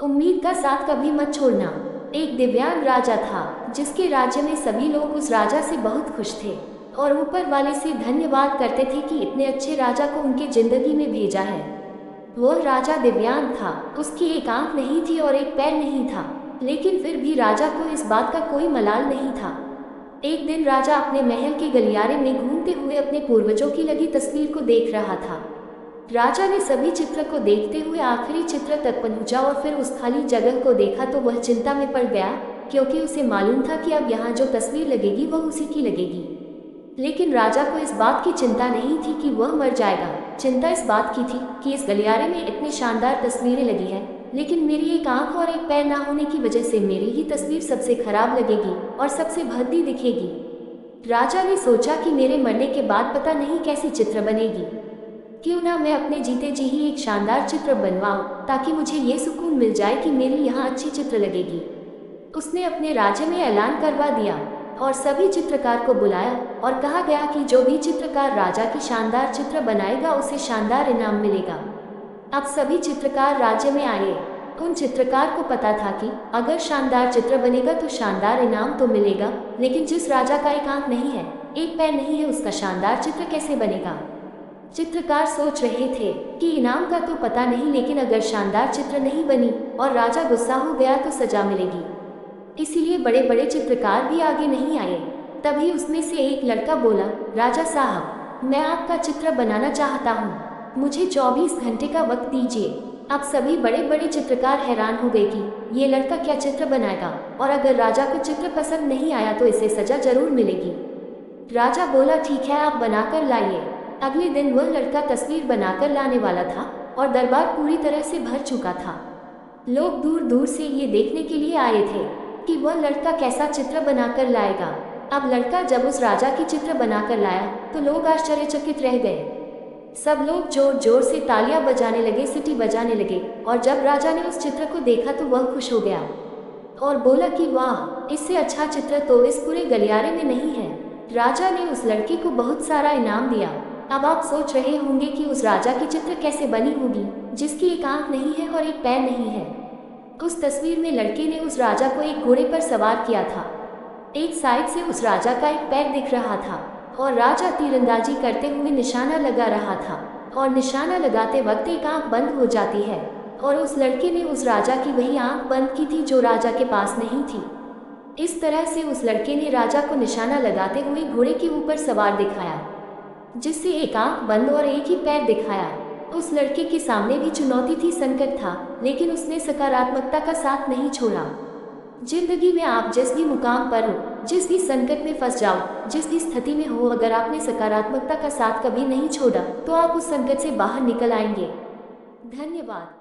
उम्मीद का साथ कभी मत छोड़ना। एक दिव्यांग राजा था जिसके राज्य में सभी लोग उस राजा से बहुत खुश थे और ऊपर वाले से धन्यवाद करते थे कि इतने अच्छे राजा को उनके जिंदगी में भेजा है। वह राजा दिव्यांग था, उसकी एक आंख नहीं थी और एक पैर नहीं था, लेकिन फिर भी राजा को इस बात का कोई मलाल नहीं था। एक दिन राजा अपने महल के गलियारे में घूमते हुए अपने पूर्वजों की लगी तस्वीर को देख रहा था। राजा ने सभी चित्र को देखते हुए आखिरी चित्र तक पहुंचा और फिर उस खाली जगह को देखा तो वह चिंता में पड़ गया, क्योंकि उसे मालूम था कि अब यहाँ जो तस्वीर लगेगी वह उसी की लगेगी। लेकिन राजा को इस बात की चिंता नहीं थी कि वह मर जाएगा। चिंता इस बात की थी कि इस गलियारे में इतनी शानदार तस्वीरें लगी हैं, लेकिन मेरी एक आंख और एक पैर ना होने की वजह से मेरी ही तस्वीर सबसे खराब लगेगी और सबसे भद्दी दिखेगी। राजा ने सोचा कि मेरे मरने के बाद पता नहीं कैसी चित्र बनेगी। क्यों ना मैं अपने जीते जी ही एक शानदार चित्र बनवाऊं, ताकि मुझे ये सुकून मिल जाए कि मेरी यहाँ अच्छी चित्र लगेगी। उसने अपने राज्य में ऐलान करवा दिया और सभी चित्रकार को बुलाया और कहा गया कि जो भी चित्रकार राजा की शानदार चित्र बनाएगा उसे शानदार इनाम मिलेगा। अब सभी चित्रकार राज्य में आए। उन चित्रकार को पता था कि अगर शानदार चित्र बनेगा तो शानदार इनाम तो मिलेगा, लेकिन जिस राजा का एक आंख नहीं है, एक पैर नहीं है, उसका शानदार चित्र कैसे बनेगा। चित्रकार सोच रहे थे कि इनाम का तो पता नहीं, लेकिन अगर शानदार चित्र नहीं बनी और राजा गुस्सा हो गया तो सजा मिलेगी। इसीलिए बड़े बड़े चित्रकार भी आगे नहीं आए। तभी उसमें से एक लड़का बोला, राजा साहब, मैं आपका चित्र बनाना चाहता हूँ, मुझे 24 घंटे का वक्त दीजिए। अब सभी बड़े बड़े चित्रकार हैरान हो गए कि ये लड़का क्या चित्र बनाएगा, और अगर राजा को चित्र पसंद नहीं आया तो इसे सजा जरूर मिलेगी। राजा बोला, ठीक है, आप बनाकर लाइए। अगले दिन वह लड़का तस्वीर बनाकर लाने वाला था और दरबार पूरी तरह से भर चुका था। लोग दूर दूर से ये देखने के लिए आए थे कि वह लड़का कैसा चित्र बनाकर लाएगा। अब लड़का जब उस राजा की चित्र बनाकर लाया तो लोग आश्चर्यचकित रह गए। सब लोग जोर जोर से तालियां बजाने लगे, सीटी बजाने लगे, और जब राजा ने उस चित्र को देखा तो वह खुश हो गया और बोला कि वाह, इससे अच्छा चित्र तो इस पूरे गलियारे में नहीं है। राजा ने उस लड़के को बहुत सारा इनाम दिया। अब आप सोच रहे होंगे कि उस राजा की चित्र कैसे बनी होगी जिसकी एक आंख नहीं है और एक पैर नहीं है। उस तस्वीर में लड़के ने उस राजा को एक घोड़े पर सवार किया था। एक साइड से उस राजा का एक पैर दिख रहा था और राजा तीरंदाजी करते हुए निशाना लगा रहा था, और निशाना लगाते वक्त एक आंख बंद हो जाती है, और उस लड़के ने उस राजा की वही आंख बंद की थी जो राजा के पास नहीं थी। इस तरह से उस लड़के ने राजा को निशाना लगाते हुए घोड़े के ऊपर सवार दिखाया, जिससे एक आंख बंद और एक ही पैर दिखाया। उस लड़के के सामने भी चुनौती थी, संकट था, लेकिन उसने सकारात्मकता का साथ नहीं छोड़ा। जिंदगी में आप जिस भी मुकाम पर हो, जिस भी संकट में फंस जाओ, जिस भी स्थिति में हो, अगर आपने सकारात्मकता का साथ कभी नहीं छोड़ा तो आप उस संकट से बाहर निकल आएंगे। धन्यवाद।